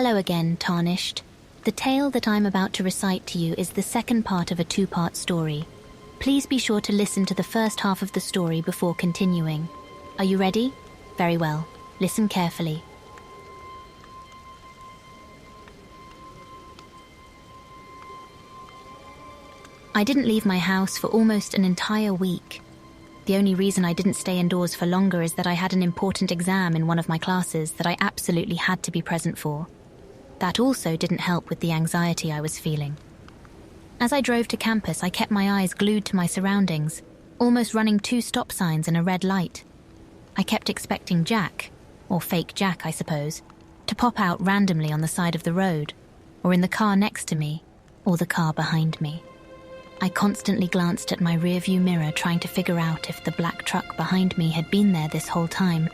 Hello again, Tarnished. The tale that I'm about to recite to you is the second part of a two-part story. Please be sure to listen to the first half of the story before continuing. Are you ready? Very well. Listen carefully. I didn't leave my house for almost an entire week. The only reason I didn't stay indoors for longer is that I had an important exam in one of my classes that I absolutely had to be present for. That also didn't help with the anxiety I was feeling. As I drove to campus, I kept my eyes glued to my surroundings, almost running 2 stop signs and a red light. I kept expecting Jack, or fake Jack I suppose, to pop out randomly on the side of the road, or in the car next to me, or the car behind me. I constantly glanced at my rearview mirror trying to figure out if the black truck behind me had been there this whole time,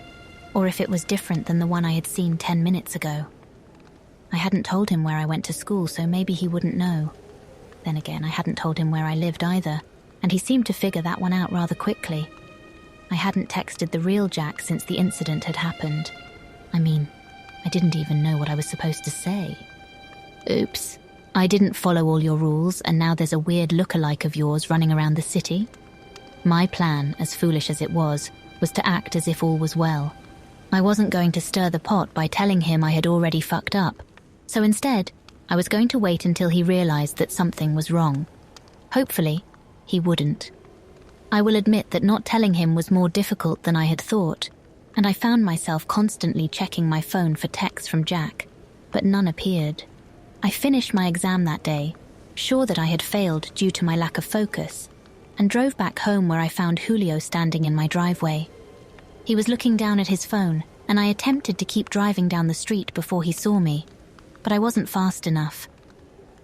or if it was different than the one I had seen 10 minutes ago. I hadn't told him where I went to school, so maybe he wouldn't know. Then again, I hadn't told him where I lived either, and he seemed to figure that one out rather quickly. I hadn't texted the real Jack since the incident had happened. I mean, I didn't even know what I was supposed to say. Oops. I didn't follow all your rules, and now there's a weird look-alike of yours running around the city. My plan, as foolish as it was to act as if all was well. I wasn't going to stir the pot by telling him I had already fucked up. So instead, I was going to wait until he realized that something was wrong. Hopefully, he wouldn't. I will admit that not telling him was more difficult than I had thought, and I found myself constantly checking my phone for texts from Jack, but none appeared. I finished my exam that day, sure that I had failed due to my lack of focus, and drove back home where I found Julio standing in my driveway. He was looking down at his phone, and I attempted to keep driving down the street before he saw me, but I wasn't fast enough.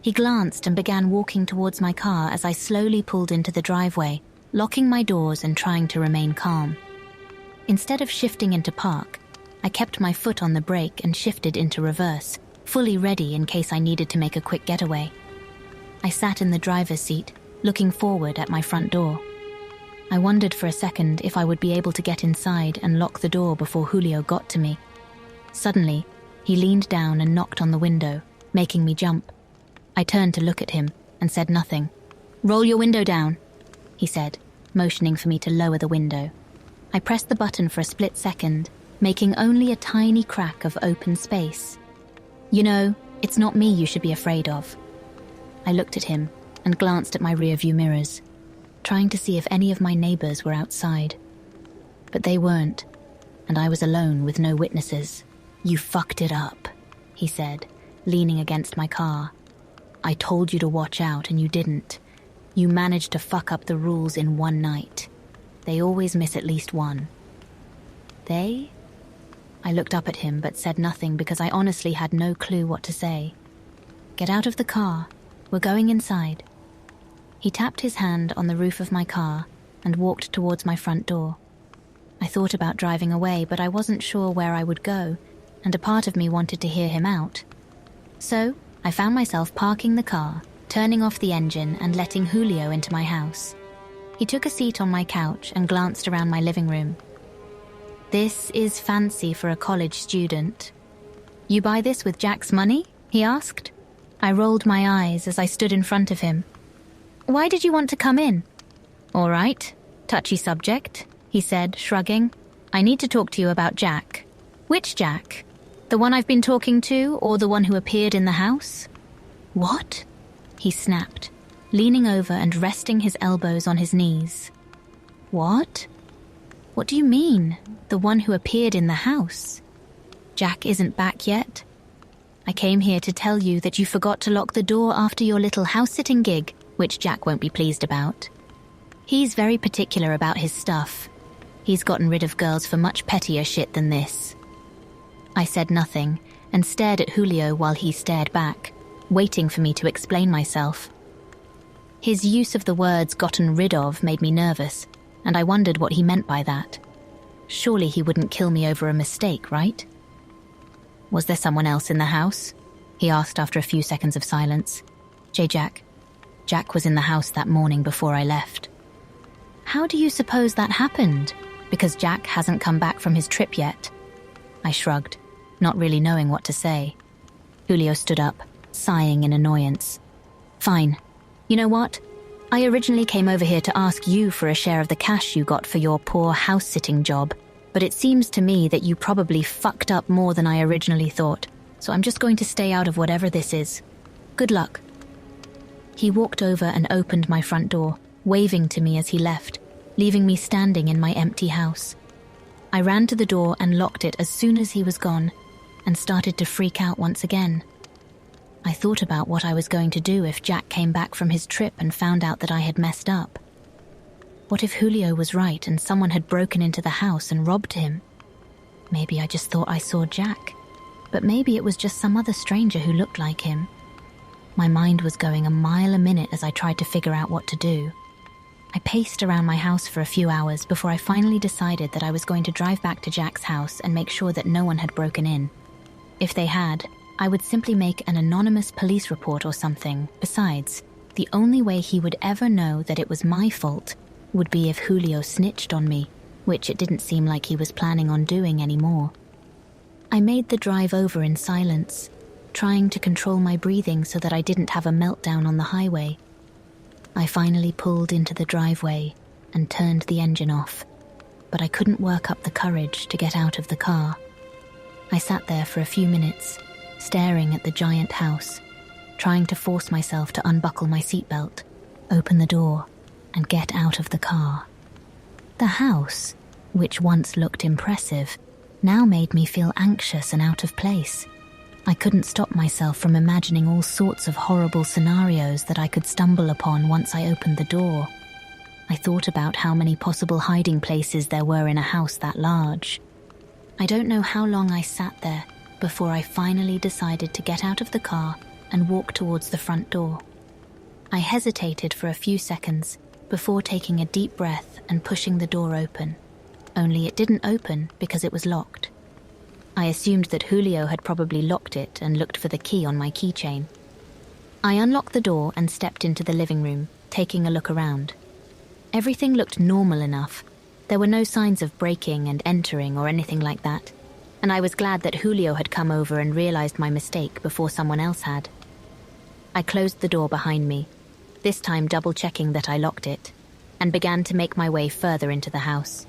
He glanced and began walking towards my car as I slowly pulled into the driveway, locking my doors and trying to remain calm. Instead of shifting into park, I kept my foot on the brake and shifted into reverse, fully ready in case I needed to make a quick getaway. I sat in the driver's seat, looking forward at my front door. I wondered for a second if I would be able to get inside and lock the door before Julio got to me. Suddenly, he leaned down and knocked on the window, making me jump. I turned to look at him and said nothing. "Roll your window down," he said, motioning for me to lower the window. I pressed the button for a split second, making only a tiny crack of open space. "You know, it's not me you should be afraid of." I looked at him and glanced at my rearview mirrors, trying to see if any of my neighbors were outside. But they weren't, and I was alone with no witnesses. "You fucked it up," he said, leaning against my car. "I told you to watch out and you didn't. You managed to fuck up the rules in one night. They always miss at least one." "They?" I looked up at him but said nothing because I honestly had no clue what to say. "Get out of the car. We're going inside." He tapped his hand on the roof of my car and walked towards my front door. I thought about driving away, but I wasn't sure where I would go, and a part of me wanted to hear him out. So, I found myself parking the car, turning off the engine and letting Julio into my house. He took a seat on my couch and glanced around my living room. "This is fancy for a college student. You buy this with Jack's money?" he asked. I rolled my eyes as I stood in front of him. "Why did you want to come in?" "All right, touchy subject," he said, shrugging. "I need to talk to you about Jack." "Which Jack? The one I've been talking to, or the one who appeared in the house?" "What?" he snapped, leaning over and resting his elbows on his knees. "What? What do you mean, the one who appeared in the house? Jack isn't back yet. I came here to tell you that you forgot to lock the door after your little house-sitting gig, which Jack won't be pleased about. He's very particular about his stuff. He's gotten rid of girls for much pettier shit than this." I said nothing and stared at Julio while he stared back, waiting for me to explain myself. His use of the words "gotten rid of" made me nervous, and I wondered what he meant by that. Surely he wouldn't kill me over a mistake, right? "Was there someone else in the house?" he asked after a few seconds of silence. Jack was in the house that morning before I left." "How do you suppose that happened? Because Jack hasn't come back from his trip yet?" I shrugged, not really knowing what to say. Julio stood up, sighing in annoyance. Fine. You know what? I originally came over here to ask you for a share of the cash you got for your poor house-sitting job, but it seems to me that you probably fucked up more than I originally thought, so I'm just going to stay out of whatever this is. Good luck. He walked over and opened my front door, waving to me as he left, leaving me standing in my empty house. I ran to the door and locked it as soon as he was gone, and started to freak out once again. I thought about what I was going to do if Jack came back from his trip and found out that I had messed up. What if Julio was right and someone had broken into the house and robbed him? Maybe I just thought I saw Jack, but maybe it was just some other stranger who looked like him. My mind was going a mile a minute as I tried to figure out what to do. I paced around my house for a few hours before I finally decided that I was going to drive back to Jack's house and make sure that no one had broken in. If they had, I would simply make an anonymous police report or something. Besides, the only way he would ever know that it was my fault would be if Julio snitched on me, which it didn't seem like he was planning on doing anymore. I made the drive over in silence, trying to control my breathing so that I didn't have a meltdown on the highway. I finally pulled into the driveway and turned the engine off, but I couldn't work up the courage to get out of the car. I sat there for a few minutes, staring at the giant house, trying to force myself to unbuckle my seatbelt, open the door, and get out of the car. The house, which once looked impressive, now made me feel anxious and out of place. I couldn't stop myself from imagining all sorts of horrible scenarios that I could stumble upon once I opened the door. I thought about how many possible hiding places there were in a house that large. I don't know how long I sat there before I finally decided to get out of the car and walk towards the front door. I hesitated for a few seconds before taking a deep breath and pushing the door open, only it didn't open because it was locked. I assumed that Julio had probably locked it and looked for the key on my keychain. I unlocked the door and stepped into the living room, taking a look around. Everything looked normal enough. There were no signs of breaking and entering or anything like that, and I was glad that Julio had come over and realized my mistake before someone else had. I closed the door behind me, this time double-checking that I locked it, and began to make my way further into the house.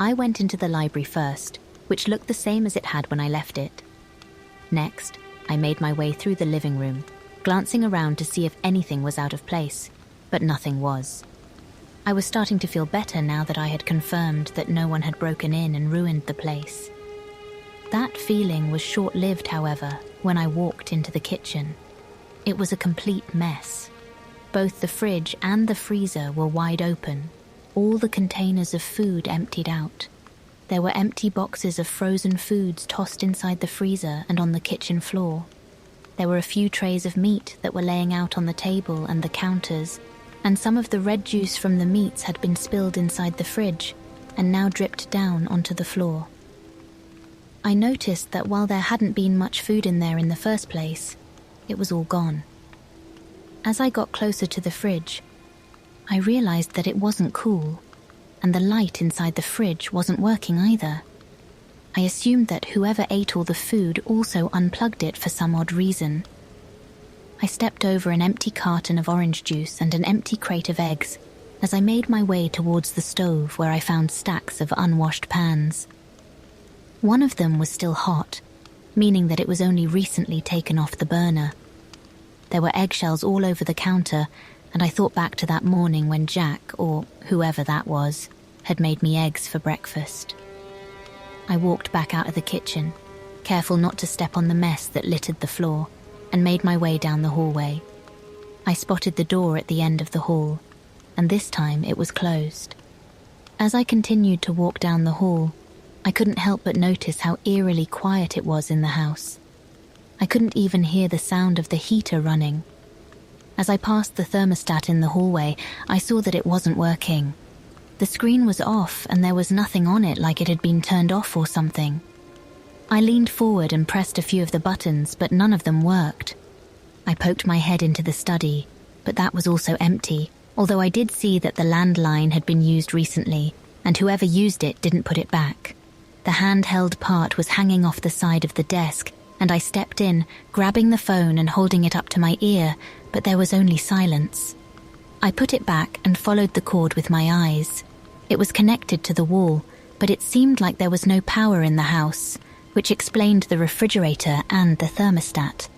I went into the library first, which looked the same as it had when I left it. Next, I made my way through the living room, glancing around to see if anything was out of place, but nothing was. I was starting to feel better now that I had confirmed that no one had broken in and ruined the place. That feeling was short-lived, however, when I walked into the kitchen. It was a complete mess. Both the fridge and the freezer were wide open, all the containers of food emptied out. There were empty boxes of frozen foods tossed inside the freezer and on the kitchen floor. There were a few trays of meat that were laying out on the table and the counters, and some of the red juice from the meats had been spilled inside the fridge and now dripped down onto the floor. I noticed that while there hadn't been much food in there in the first place, it was all gone. As I got closer to the fridge, I realized that it wasn't cool, and the light inside the fridge wasn't working either. I assumed that whoever ate all the food also unplugged it for some odd reason. I stepped over an empty carton of orange juice and an empty crate of eggs as I made my way towards the stove where I found stacks of unwashed pans. One of them was still hot, meaning that it was only recently taken off the burner. There were eggshells all over the counter, and I thought back to that morning when Jack, or whoever that was, had made me eggs for breakfast. I walked back out of the kitchen, careful not to step on the mess that littered the floor, and made my way down the hallway. I spotted the door at the end of the hall, and this time it was closed. As I continued to walk down the hall, I couldn't help but notice how eerily quiet it was in the house. I couldn't even hear the sound of the heater running. As I passed the thermostat in the hallway, I saw that it wasn't working. The screen was off and there was nothing on it like it had been turned off or something. I leaned forward and pressed a few of the buttons, but none of them worked. I poked my head into the study, but that was also empty, although I did see that the landline had been used recently, and whoever used it didn't put it back. The handheld part was hanging off the side of the desk, and I stepped in, grabbing the phone and holding it up to my ear, but there was only silence. I put it back and followed the cord with my eyes. It was connected to the wall, but it seemed like there was no power in the house, which explained the refrigerator and the thermostat.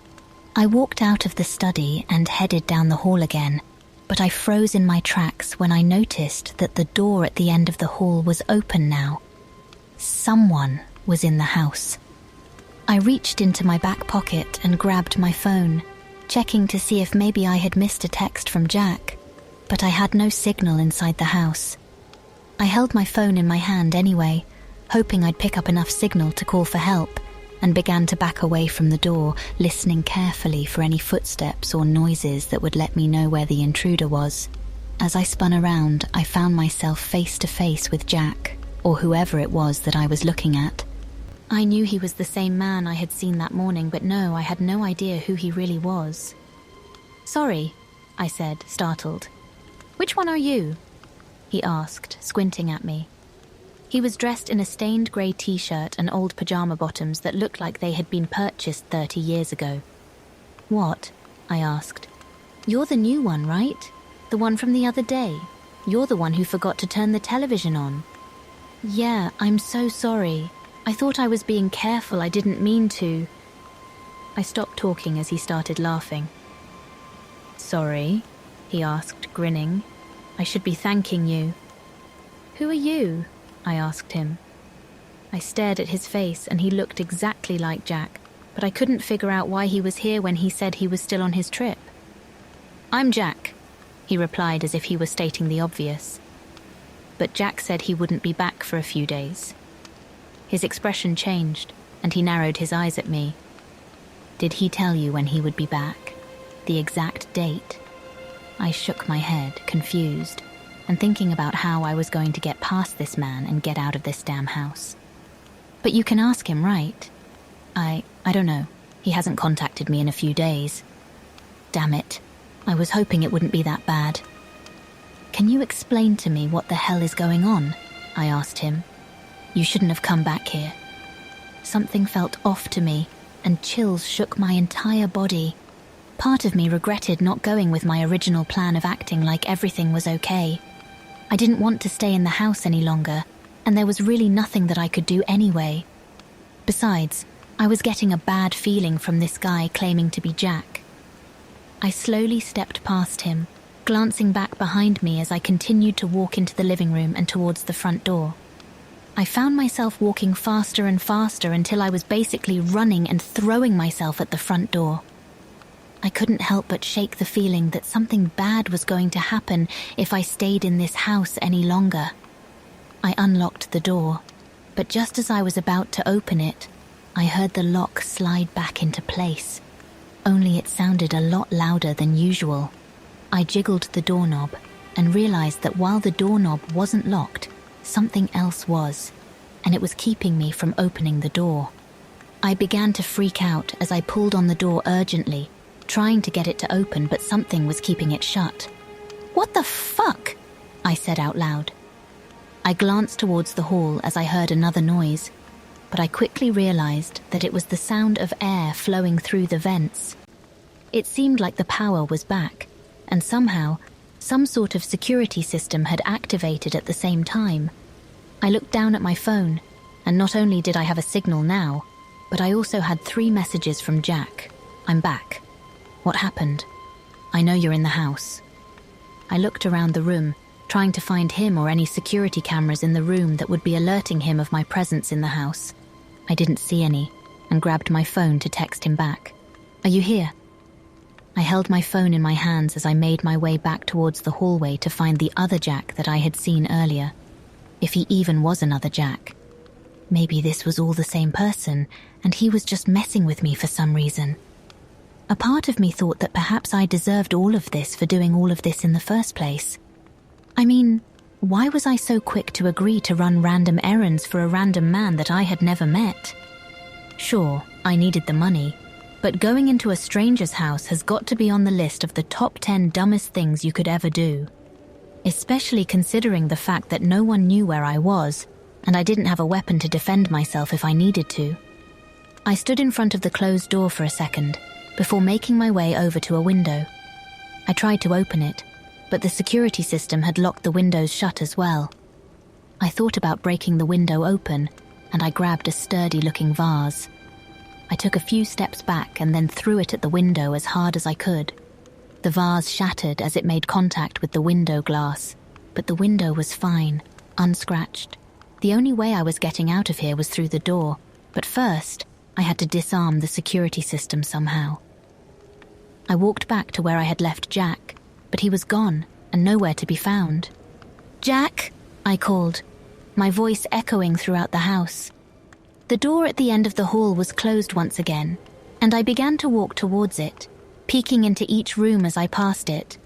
I walked out of the study and headed down the hall again, but I froze in my tracks when I noticed that the door at the end of the hall was open now. Someone was in the house. I reached into my back pocket and grabbed my phone, checking to see if maybe I had missed a text from Jack, but I had no signal inside the house. I held my phone in my hand anyway, hoping I'd pick up enough signal to call for help, and began to back away from the door, listening carefully for any footsteps or noises that would let me know where the intruder was. As I spun around, I found myself face to face with Jack, or whoever it was that I was looking at. I knew he was the same man I had seen that morning, but no, I had no idea who he really was. "Sorry," I said, startled. "Which one are you?" he asked, squinting at me. He was dressed in a stained grey t-shirt and old pajama bottoms that looked like they had been purchased 30 years ago. "What?" I asked. "You're the new one, right? The one from the other day. You're the one who forgot to turn the television on." "Yeah, I'm so sorry. I thought I was being careful. I didn't mean to." I stopped talking as he started laughing. "Sorry?" he asked, grinning. "I should be thanking you." "Who are you?" I asked him. I stared at his face and he looked exactly like Jack, but I couldn't figure out why he was here when he said he was still on his trip. "I'm Jack," he replied as if he were stating the obvious. But Jack said he wouldn't be back for a few days. His expression changed and he narrowed his eyes at me. "Did he tell you when he would be back? The exact date?" I shook my head, confused, and thinking about how I was going to get past this man and get out of this damn house. "But you can ask him, right?" I don't know. He hasn't contacted me in a few days." Damn it. I was hoping it wouldn't be that bad. "Can you explain to me what the hell is going on?" I asked him. "You shouldn't have come back here." Something felt off to me, and chills shook my entire body. Part of me regretted not going with my original plan of acting like everything was okay. I didn't want to stay in the house any longer, and there was really nothing that I could do anyway. Besides, I was getting a bad feeling from this guy claiming to be Jack. I slowly stepped past him, glancing back behind me as I continued to walk into the living room and towards the front door. I found myself walking faster and faster until I was basically running and throwing myself at the front door. I couldn't help but shake the feeling that something bad was going to happen if I stayed in this house any longer. I unlocked the door, but just as I was about to open it, I heard the lock slide back into place, only it sounded a lot louder than usual. I jiggled the doorknob and realized that while the doorknob wasn't locked, something else was, and it was keeping me from opening the door. I began to freak out as I pulled on the door urgently, trying to get it to open, but something was keeping it shut. "What the fuck?" I said out loud. I glanced towards the hall as I heard another noise, but I quickly realized that it was the sound of air flowing through the vents. It seemed like the power was back, and somehow, some sort of security system had activated at the same time. I looked down at my phone, and not only did I have a signal now, but I also had 3 messages from Jack. "I'm back. What happened? I know you're in the house." I looked around the room, trying to find him or any security cameras in the room that would be alerting him of my presence in the house. I didn't see any, and grabbed my phone to text him back. "Are you here?" I held my phone in my hands as I made my way back towards the hallway to find the other Jack that I had seen earlier. If he even was another Jack. Maybe this was all the same person, and he was just messing with me for some reason. A part of me thought that perhaps I deserved all of this for doing all of this in the first place. I mean, why was I so quick to agree to run random errands for a random man that I had never met? Sure, I needed the money, but going into a stranger's house has got to be on the list of the top 10 dumbest things you could ever do. Especially considering the fact that no one knew where I was, and I didn't have a weapon to defend myself if I needed to. I stood in front of the closed door for a second before making my way over to a window. I tried to open it, but the security system had locked the windows shut as well. I thought about breaking the window open, and I grabbed a sturdy-looking vase. I took a few steps back and then threw it at the window as hard as I could. The vase shattered as it made contact with the window glass, but the window was fine, unscratched. The only way I was getting out of here was through the door, but first, I had to disarm the security system somehow. I walked back to where I had left Jack, but he was gone and nowhere to be found. "Jack!" I called, my voice echoing throughout the house. The door at the end of the hall was closed once again, and I began to walk towards it, peeking into each room as I passed it,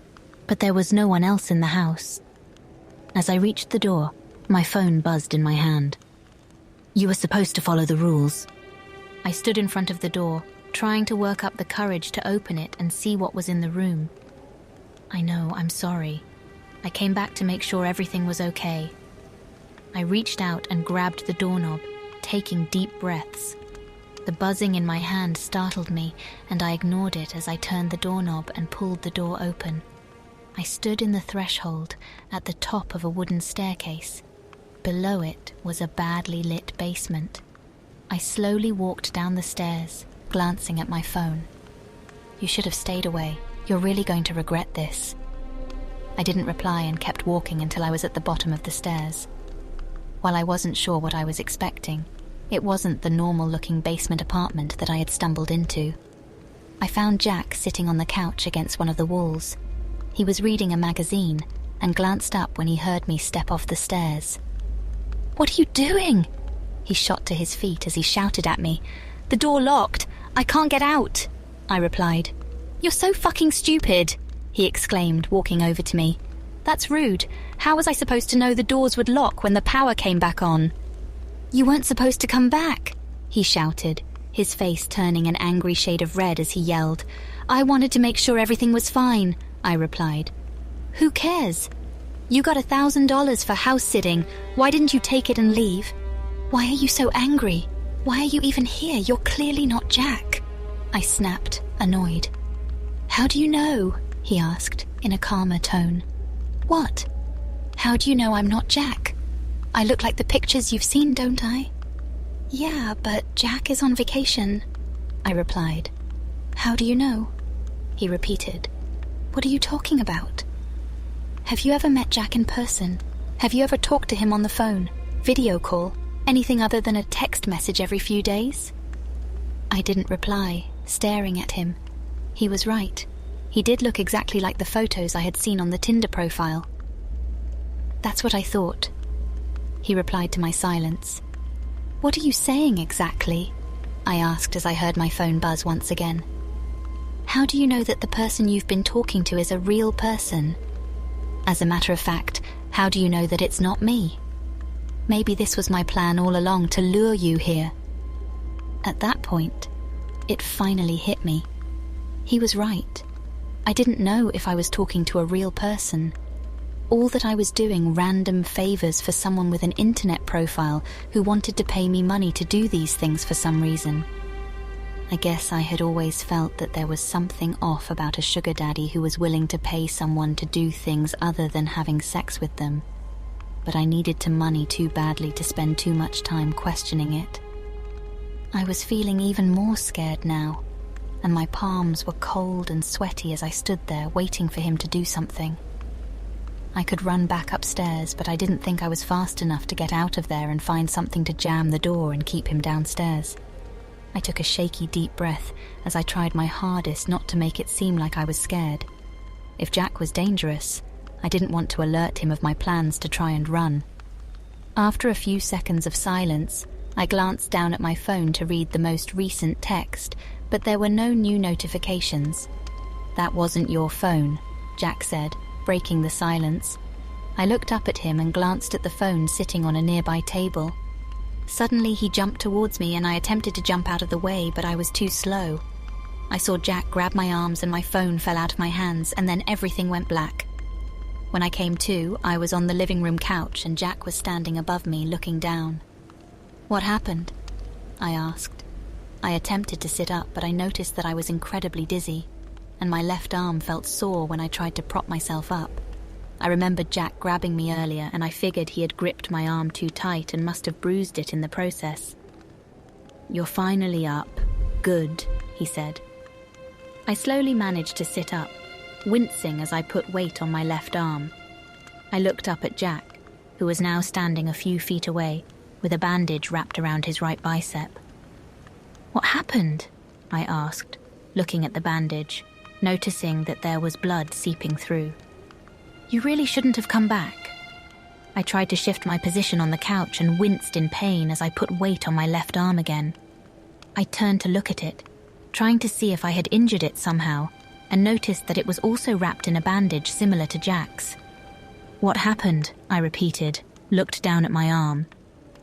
but there was no one else in the house. As I reached the door, my phone buzzed in my hand. "You were supposed to follow the rules." I stood in front of the door, trying to work up the courage to open it and see what was in the room. "I know, I'm sorry. I came back to make sure everything was okay." I reached out and grabbed the doorknob, taking deep breaths. The buzzing in my hand startled me, and I ignored it as I turned the doorknob and pulled the door open. I stood in the threshold at the top of a wooden staircase. Below it was a badly lit basement. I slowly walked down the stairs, glancing at my phone. "You should have stayed away. You're really going to regret this." I didn't reply and kept walking until I was at the bottom of the stairs. While I wasn't sure what I was expecting, it wasn't the normal-looking basement apartment that I had stumbled into. I found Jack sitting on the couch against one of the walls. He was reading a magazine and glanced up when he heard me step off the stairs. "What are you doing?" He shot to his feet as he shouted at me. "The door locked. I can't get out," I replied. "You're so fucking stupid," he exclaimed, walking over to me. "That's rude. How was I supposed to know the doors would lock when the power came back on?" "You weren't supposed to come back," he shouted, his face turning an angry shade of red as he yelled. "I wanted to make sure everything was fine," I replied. "Who cares? You got $1,000 for house sitting. Why didn't you take it and leave? Why are you so angry? Why are you even here? You're clearly not Jack," I snapped, annoyed. "How do you know?" he asked, in a calmer tone. "What? How do you know I'm not Jack? I look like the pictures you've seen, don't I?" "Yeah, but Jack is on vacation," I replied. "How do you know?" he repeated. "What are you talking about? Have you ever met Jack in person? Have you ever talked to him on the phone, video call, anything other than a text message every few days?" I didn't reply, staring at him. He was right. He did look exactly like the photos I had seen on the Tinder profile. "That's what I thought," he replied to my silence. "What are you saying exactly?" I asked as I heard my phone buzz once again. "How do you know that the person you've been talking to is a real person? As a matter of fact, how do you know that it's not me? Maybe this was my plan all along to lure you here." At that point, it finally hit me. He was right. I didn't know if I was talking to a real person. All that I was doing random favors for someone with an internet profile who wanted to pay me money to do these things for some reason. I guess I had always felt that there was something off about a sugar daddy who was willing to pay someone to do things other than having sex with them. But I needed the money too badly to spend too much time questioning it. I was feeling even more scared now, and my palms were cold and sweaty as I stood there waiting for him to do something. I could run back upstairs, but I didn't think I was fast enough to get out of there and find something to jam the door and keep him downstairs. I took a shaky deep breath as I tried my hardest not to make it seem like I was scared. If Jack was dangerous, I didn't want to alert him of my plans to try and run. After a few seconds of silence, I glanced down at my phone to read the most recent text, but there were no new notifications. "That wasn't your phone," Jack said, breaking the silence. I looked up at him and glanced at the phone sitting on a nearby table. Suddenly he jumped towards me and I attempted to jump out of the way, but I was too slow. I saw Jack grab my arms and my phone fell out of my hands, and then everything went black. When I came to, I was on the living room couch and Jack was standing above me looking down. "What happened?" I asked. I attempted to sit up, but I noticed that I was incredibly dizzy, and my left arm felt sore when I tried to prop myself up. I remembered Jack grabbing me earlier, and I figured he had gripped my arm too tight and must have bruised it in the process. "You're finally up. Good," he said. I slowly managed to sit up, wincing as I put weight on my left arm. I looked up at Jack, who was now standing a few feet away, with a bandage wrapped around his right bicep. "What happened?" I asked, looking at the bandage, noticing that there was blood seeping through. "You really shouldn't have come back." I tried to shift my position on the couch and winced in pain as I put weight on my left arm again. I turned to look at it, trying to see if I had injured it somehow, and noticed that it was also wrapped in a bandage similar to Jack's. "What happened?" I repeated, looked down at my arm.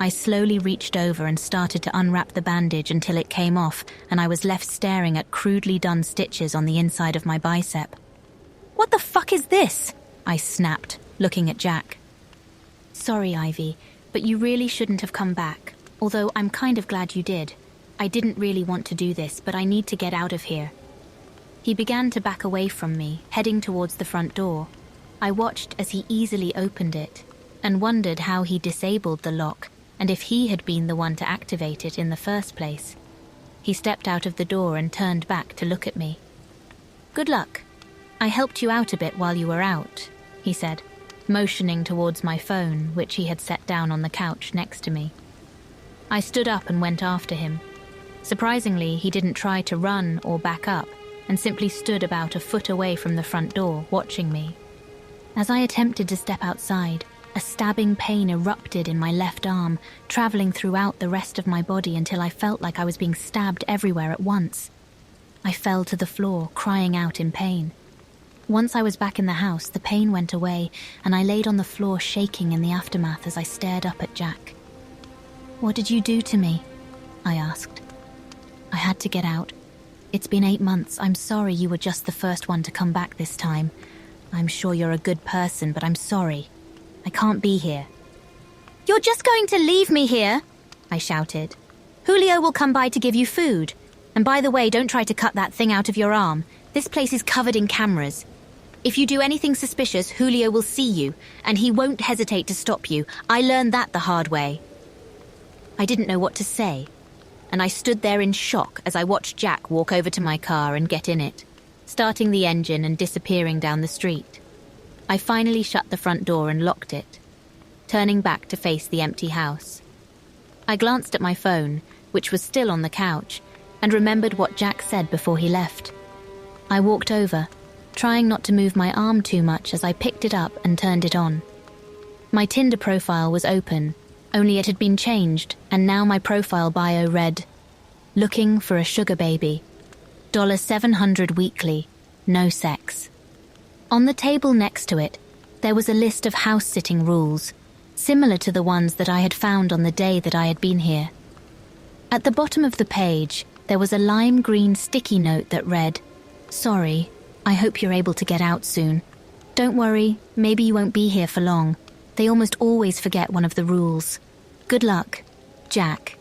I slowly reached over and started to unwrap the bandage until it came off, and I was left staring at crudely done stitches on the inside of my bicep. "What the fuck is this?" I snapped, looking at Jack. "Sorry, Ivy, but you really shouldn't have come back, although I'm kind of glad you did. I didn't really want to do this, but I need to get out of here." He began to back away from me, heading towards the front door. I watched as he easily opened it, and wondered how he disabled the lock, and if he had been the one to activate it in the first place. He stepped out of the door and turned back to look at me. "Good luck. I helped you out a bit while you were out," he said, motioning towards my phone, which he had set down on the couch next to me. I stood up and went after him. Surprisingly, he didn't try to run or back up, and simply stood about a foot away from the front door, watching me. As I attempted to step outside, a stabbing pain erupted in my left arm, traveling throughout the rest of my body until I felt like I was being stabbed everywhere at once. I fell to the floor, crying out in pain. Once I was back in the house, the pain went away, and I laid on the floor shaking in the aftermath as I stared up at Jack. "What did you do to me?" I asked. "I had to get out. It's been 8 months. I'm sorry you were just the first one to come back this time. I'm sure you're a good person, but I'm sorry. I can't be here." "You're just going to leave me here?" I shouted. "Julio will come by to give you food. And by the way, don't try to cut that thing out of your arm. This place is covered in cameras. If you do anything suspicious, Julio will see you, and he won't hesitate to stop you. I learned that the hard way." I didn't know what to say, and I stood there in shock as I watched Jack walk over to my car and get in it, starting the engine and disappearing down the street. I finally shut the front door and locked it, turning back to face the empty house. I glanced at my phone, which was still on the couch, and remembered what Jack said before he left. I walked over, trying not to move my arm too much as I picked it up and turned it on. My Tinder profile was open, only it had been changed, and now my profile bio read, "Looking for a sugar baby. $700 weekly. No sex." On the table next to it, there was a list of house-sitting rules, similar to the ones that I had found on the day that I had been here. At the bottom of the page, there was a lime green sticky note that read, "Sorry, I hope you're able to get out soon. Don't worry, maybe you won't be here for long. They almost always forget one of the rules. Good luck, Jack."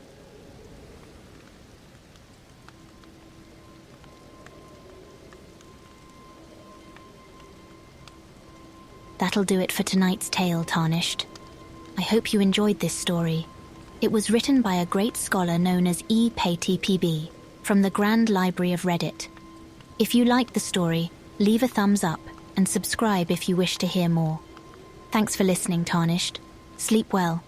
That'll do it for tonight's tale, Tarnished. I hope you enjoyed this story. It was written by a great scholar known as EPTPB from the Grand Library of Reddit. If you like the story, leave a thumbs up and subscribe if you wish to hear more. Thanks for listening, Tarnished. Sleep well.